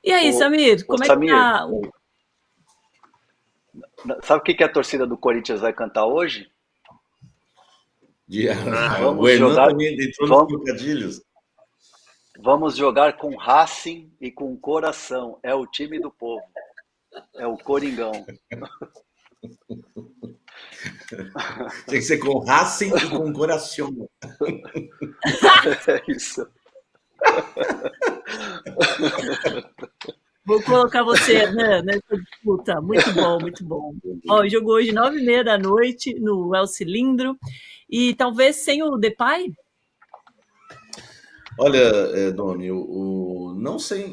E aí, Samir, Ô como é que Samir, tá? sabe o que que a torcida do Corinthians vai cantar hoje? De- O Vamos Hernan jogar, também entrou nos vamos, trocadilhos. vamos jogar com Racing e com coração. É o time do povo, é o Coringão. Tinha que ser com Racing e com coração. É isso. Vou colocar você, Hernan, nessa disputa. Muito bom, muito bom. Ó, jogou hoje 9h30 da noite no El Cilindro e talvez sem o Depay? Olha, Domi, não, sei,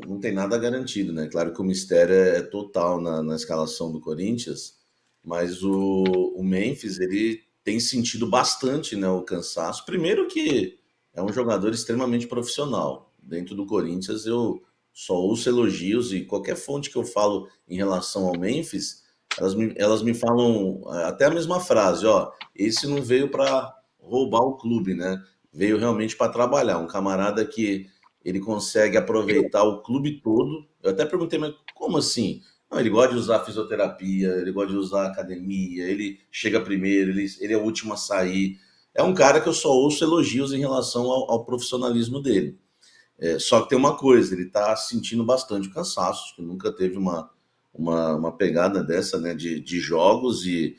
não tem nada garantido, né? Claro que o mistério é total na escalação do Corinthians, mas o Memphis, ele tem sentido bastante, né, o cansaço. Primeiro que é um jogador extremamente profissional. Dentro do Corinthians, eu só ouço elogios e qualquer fonte que eu falo em relação ao Memphis, elas me falam até a mesma frase, ó, esse não veio para roubar o clube, né? Veio realmente para trabalhar. Um camarada que ele consegue aproveitar o clube todo. Eu até perguntei, mas como assim? Não, ele gosta de usar fisioterapia, ele gosta de usar academia, ele chega primeiro, ele é o último a sair. É um cara que eu só ouço elogios em relação ao profissionalismo dele. Só que tem uma coisa, ele está sentindo bastante cansaço, acho que nunca teve uma pegada dessa, né, de jogos, e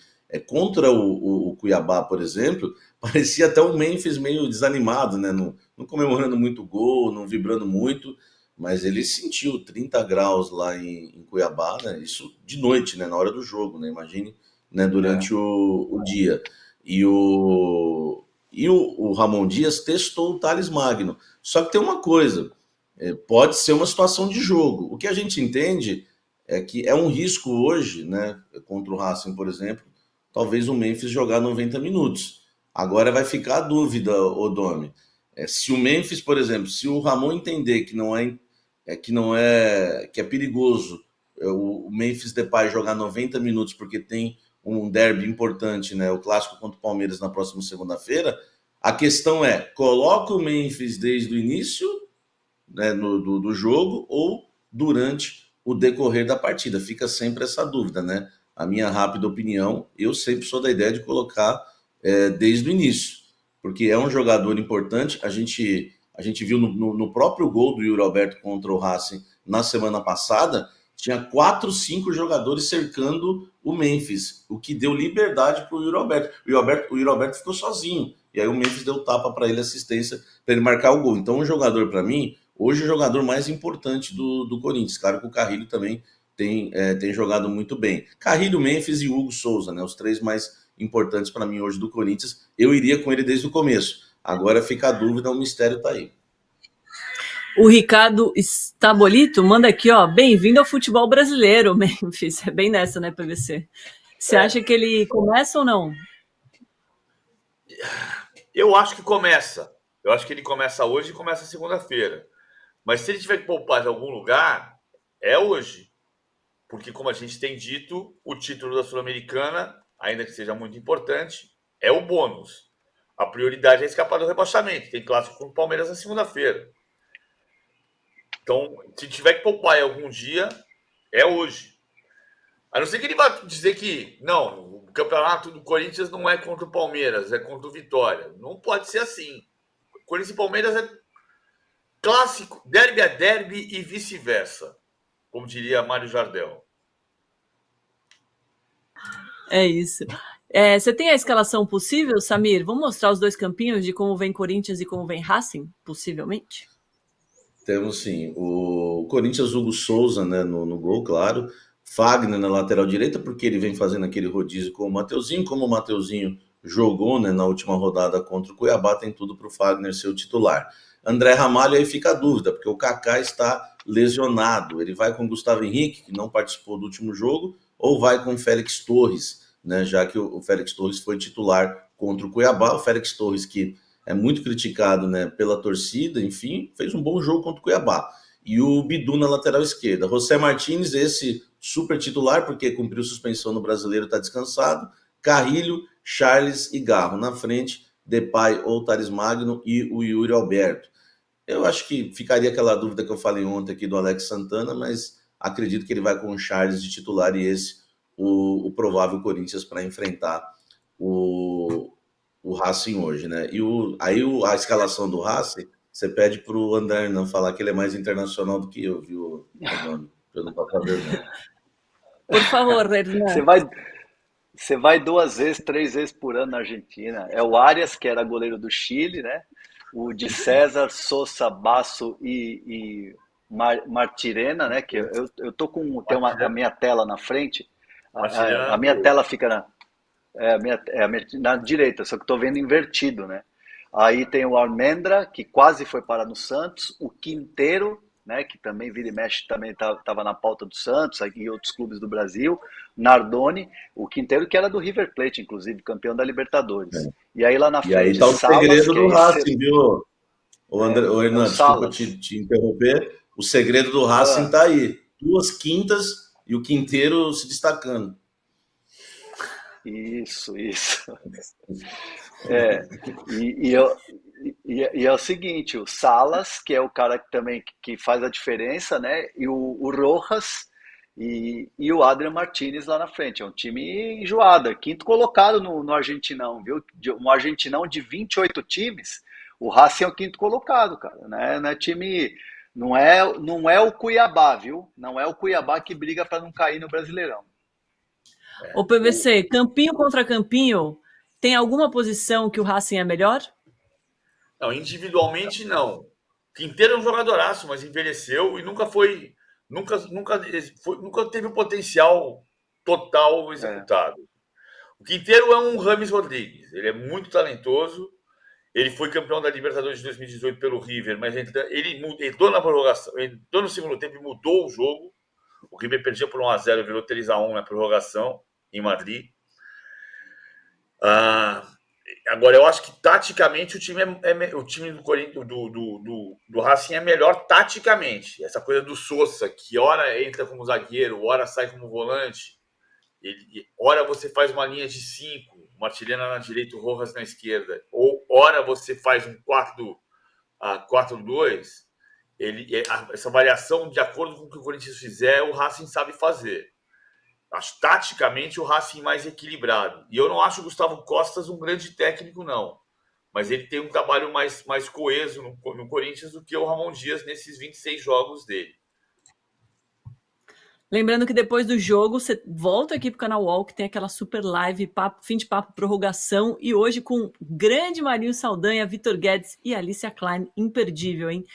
contra o Cuiabá, por exemplo, parecia até o Memphis meio desanimado, né, não comemorando muito gol, não vibrando muito, mas ele sentiu 30 graus lá em Cuiabá, né, isso de noite, né, na hora do jogo, né, imagine, né, É. durante o dia. E o Ramon Dias testou o Thales Magno. Só que tem uma coisa, pode ser uma situação de jogo. O que a gente entende é que é um risco hoje, né, contra o Racing, por exemplo, talvez o Memphis jogar 90 minutos. Agora vai ficar a dúvida, Domi. Se o Memphis, por exemplo, se o Ramon entender que é perigoso o Memphis Depay jogar 90 minutos porque tem um derby importante, né, o clássico contra o Palmeiras na próxima segunda-feira, a questão é, coloca o Memphis desde o início, né, do jogo ou durante o decorrer da partida. Fica sempre essa dúvida, né? A minha rápida opinião, eu sempre sou da ideia de colocar desde o início, porque é um jogador importante. A gente viu no próprio gol do Yuri Alberto contra o Racing na semana passada, tinha 4, 5 jogadores cercando o Memphis, o que deu liberdade para o Yuri Alberto. O Yuri Alberto ficou sozinho, e aí o Memphis deu tapa para ele, assistência, para ele marcar o gol. Então, um jogador, para mim, hoje o jogador mais importante do Corinthians. Claro que o Carrilho também tem jogado muito bem. Carrilho, Memphis e Hugo Souza, né? Os três mais importantes para mim hoje do Corinthians. Eu iria com ele desde o começo. Agora fica a dúvida, o mistério tá aí. O Ricardo Stabolito manda aqui, ó, bem-vindo ao futebol brasileiro, Memphis. É bem nessa, né, PVC? Você acha que ele começa ou não? Eu acho que começa. Eu acho que ele começa hoje e começa segunda-feira. Mas se ele tiver que poupar de algum lugar, é hoje. Porque, como a gente tem dito, o título da Sul-Americana, ainda que seja muito importante, é o bônus. A prioridade é escapar do rebaixamento. Tem clássico com o Palmeiras na segunda-feira. Então, se tiver que poupar em algum dia, é hoje. A não ser que ele vá dizer que, não, o campeonato do Corinthians não é contra o Palmeiras, é contra o Vitória. Não pode ser assim. Corinthians e Palmeiras é clássico, derby é derby e vice-versa, como diria Mário Jardel. É isso. Você tem a escalação possível, Samir? Vamos mostrar os dois campinhos de como vem Corinthians e como vem Racing, possivelmente? Temos sim. O Corinthians, Hugo Souza, né, no gol, claro. Fagner na lateral direita, porque ele vem fazendo aquele rodízio com o Mateuzinho. Como o Mateuzinho jogou, né, na última rodada contra o Cuiabá, tem tudo para o Fagner ser o titular. André Ramalho, aí fica a dúvida, porque o Kaká está lesionado. Ele vai com o Gustavo Henrique, que não participou do último jogo, ou vai com o Félix Torres, né, já que o Félix Torres foi titular contra o Cuiabá. O Félix Torres, que é muito criticado, né, pela torcida, enfim, fez um bom jogo contra o Cuiabá. E o Bidu na lateral esquerda. José Martins, esse super titular, porque cumpriu suspensão no Brasileiro, está descansado. Carrilho, Charles e Garro. Na frente, Depay ou Thales Magno e o Yuri Alberto. Eu acho que ficaria aquela dúvida que eu falei ontem aqui do Alex Santana, mas acredito que ele vai com o Charles de titular e esse o provável Corinthians para enfrentar o Racing hoje, né? E a escalação do Racing, você pede para o André não falar que ele é mais internacional do que eu, viu, Ronaldo? Eu não posso saber, não. Por favor, Hernan. Você vai 2 vezes, 3 vezes por ano na Argentina. É o Arias, que era goleiro do Chile, né? O de César, Sosa, Basso e Martirena, né? Que eu tô com a minha tela na frente. A minha tela fica na direita, só que estou vendo invertido, né? Aí tem o Almendra, que quase foi parar no Santos, o Quinteiro, né, que também vira e mexe, também estava na pauta do Santos e outros clubes do Brasil, Nardoni, o Quinteiro que era do River Plate, inclusive, campeão da Libertadores. E aí lá na frente, e aí tá o Salas, segredo do Racing, viu? O Hernan, desculpa Salas. te interromper. O segredo do Racing tá aí. 2 quintas e o Quinteiro se destacando. Isso. E é o seguinte, o Salas, que é o cara que também que faz a diferença, né? E o Rojas e o Adrian Martinez lá na frente. É um time enjoado, quinto colocado no Argentinão, viu? Um Argentinão de 28 times, o Racing é o quinto colocado, cara. Né? Não é time. Não é o Cuiabá, viu? Não é o Cuiabá que briga para não cair no Brasileirão. O PVC, campinho contra campinho, tem alguma posição que o Racing é melhor? Não, individualmente não. Quinteiro é um jogadoraço, mas envelheceu e nunca teve o potencial total executado. O Quinteiro é um Rames Rodrigues, ele é muito talentoso, ele foi campeão da Libertadores de 2018 pelo River, mas ele entrou na prorrogação, entrou no segundo tempo e mudou o jogo. O River perdia por 1-0, virou 3-1 na prorrogação em Madrid. Agora, eu acho que taticamente o time do Corinthians, do Racing é melhor taticamente. Essa coisa do Sosa, que ora entra como zagueiro, ora sai como volante, ora você faz uma linha de 5, Martirena na direita, o Rojas na esquerda, ou ora você faz um 4-2, essa variação de acordo com o que o Corinthians fizer, o Racing sabe fazer. Acho taticamente o Racing mais equilibrado. E eu não acho o Gustavo Costas um grande técnico, não. Mas ele tem um trabalho mais coeso no Corinthians do que o Ramon Dias nesses 26 jogos dele. Lembrando que depois do jogo, você volta aqui para o canal UOL, que tem aquela super live, fim de papo, prorrogação. E hoje com o grande Marinho Saldanha, Vitor Guedes e Alicia Klein. Imperdível, hein?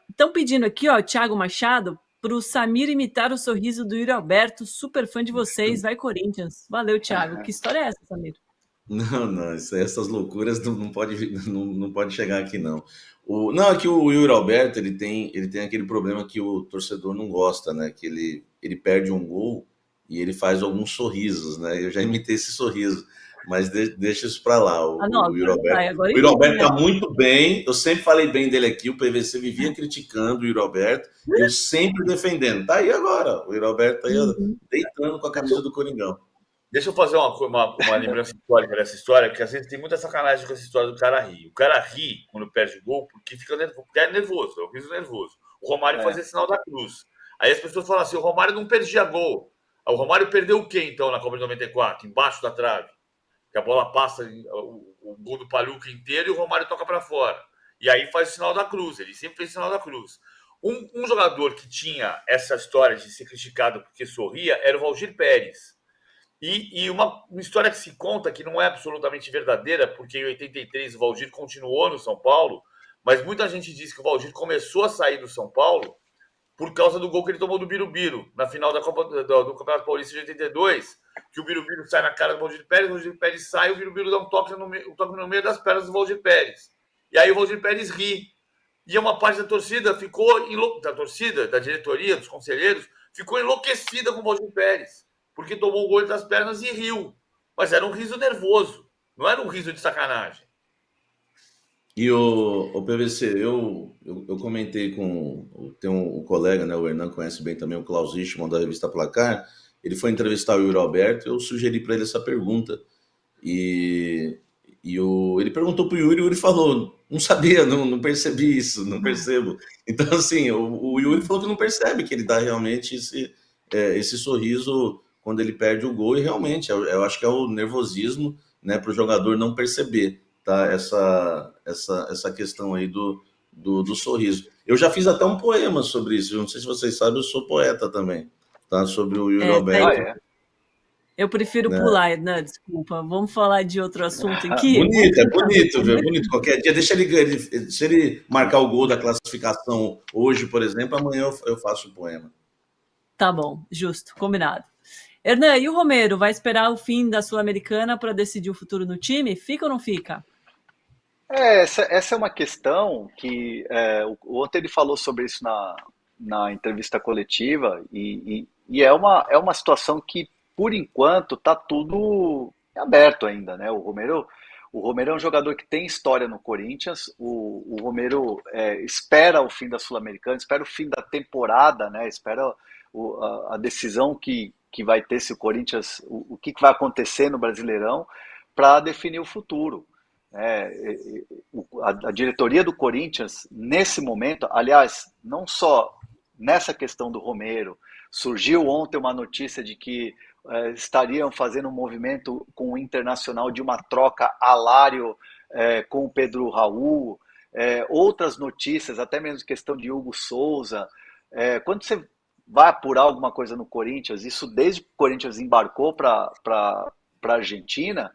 Estão pedindo aqui, ó, Thiago Machado, para o Samir imitar o sorriso do Yuri Alberto, super fã de vocês, vai Corinthians. Valeu, Thiago. Que história é essa, Samir? Não, essas loucuras não pode chegar aqui, não. Não, é que o Yuri Alberto, ele tem aquele problema que o torcedor não gosta, né? Que ele perde um gol e ele faz alguns sorrisos, né? Eu já imitei esse sorriso, mas deixa isso para lá. O Yuri Alberto tá muito bem, eu sempre falei bem dele aqui, o PVC vivia criticando o Yuri Alberto, e eu sempre defendendo. Tá aí agora, o Yuri Alberto tá aí deitando com a camisa do Coringão. Deixa eu fazer uma lembrança histórica dessa história, porque às vezes tem muita sacanagem com essa história do cara rir. O cara ri quando perde o gol porque fica nervoso, é o riso nervoso. O Romário fazia sinal da cruz. Aí as pessoas falam assim, o Romário não perdia gol. O Romário perdeu o quê, então, na Copa de 94? Embaixo da trave. Que a bola passa, o gol do Paluca inteiro e o Romário toca para fora. E aí faz o sinal da cruz, ele sempre fez o sinal da cruz. Um jogador que tinha essa história de ser criticado porque sorria era o Valdir Pérez. E uma história que se conta, que não é absolutamente verdadeira, porque em 83 o Valdir continuou no São Paulo, mas muita gente diz que o Valdir começou a sair do São Paulo por causa do gol que ele tomou do Birubiru, na final do Campeonato Paulista de 82, que o Birubiru sai na cara do Valdir Pérez, o Valdir Pérez sai, o Birubiru dá um toque no meio das pernas do Valdir Pérez. E aí o Valdir Pérez ri. E uma parte da torcida da diretoria, dos conselheiros, ficou enlouquecida com o Valdir Pérez, porque tomou o gol entre as pernas e riu. Mas era um riso nervoso, não era um riso de sacanagem. E o PVC, eu comentei tem um colega, né, o Hernan conhece bem também, o Klaus Richmann, da revista Placar, ele foi entrevistar o Yuri Alberto, eu sugeri para ele essa pergunta. E ele perguntou para o Yuri falou, Não sabia, não percebi isso, não percebo. Então, assim, o Yuri falou que não percebe que ele dá realmente esse sorriso quando ele perde o gol, e realmente, eu acho que é o nervosismo, né, para o jogador não perceber, tá? Essa questão aí do sorriso. Eu já fiz até um poema sobre isso, não sei se vocês sabem, eu sou poeta também, tá? Sobre o Yuri Alberto. Eu prefiro pular, Edna, desculpa. Vamos falar de outro assunto aqui? Bonito, é bonito, viu? Bonito. Qualquer dia, deixa ele, se ele marcar o gol da classificação hoje, por exemplo, amanhã eu faço o poema. Tá bom, justo, combinado. Hernan, e o Romero, vai esperar o fim da Sul-Americana para decidir o futuro no time? Fica ou não fica? Essa é uma questão que ontem ele falou sobre isso na entrevista coletiva e é uma situação que, por enquanto, está tudo aberto ainda, né? O Romero é um jogador que tem história no Corinthians, o Romero espera o fim da Sul-Americana, espera o fim da temporada, né? Espera a decisão que vai ter se o Corinthians, o que vai acontecer no Brasileirão para definir o futuro. A diretoria do Corinthians, nesse momento, aliás, não só nessa questão do Romero, surgiu ontem uma notícia de que estariam fazendo um movimento com o Internacional de uma troca alário com o Pedro Raul, outras notícias, até mesmo questão de Hugo Souza. Quando você vai apurar alguma coisa no Corinthians, isso desde que o Corinthians embarcou para a Argentina,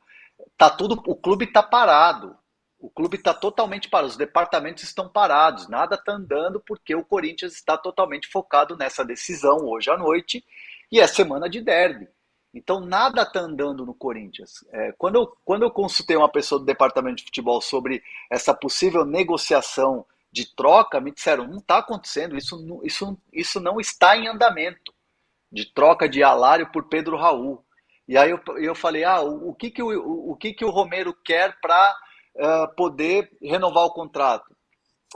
o clube está parado. O clube está totalmente parado, os departamentos estão parados, nada está andando porque o Corinthians está totalmente focado nessa decisão hoje à noite e é semana de derby. Então nada está andando no Corinthians. Quando eu consultei uma pessoa do departamento de futebol sobre essa possível negociação de troca, me disseram, não está acontecendo, isso não está em andamento, de troca de Alário por Pedro Raul. E aí eu falei, o que o Romero quer para poder renovar o contrato?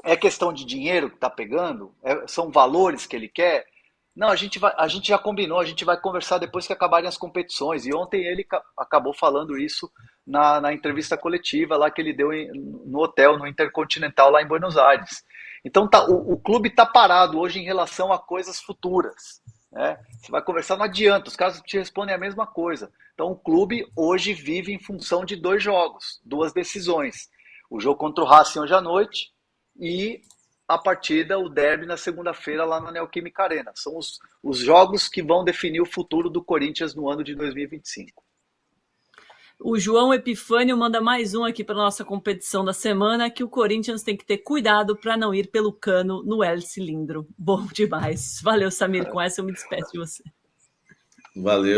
É questão de dinheiro que está pegando? São valores que ele quer? Não, a gente já combinou, a gente vai conversar depois que acabarem as competições. E ontem ele acabou falando isso na entrevista coletiva lá que ele deu no hotel, no Intercontinental, lá em Buenos Aires. Então o clube está parado hoje em relação a coisas futuras. Você vai conversar, não adianta, os caras te respondem a mesma coisa. Então o clube hoje vive em função de 2 jogos, 2 decisões. O jogo contra o Racing hoje à noite e a partida, o derby na segunda-feira lá na Neoquímica Arena. São os jogos que vão definir o futuro do Corinthians no ano de 2025. O João Epifânio manda mais um aqui para nossa competição da semana, que o Corinthians tem que ter cuidado para não ir pelo cano no L cilindro. Bom demais. Valeu, Samir. Com essa eu me despeço de você. Valeu.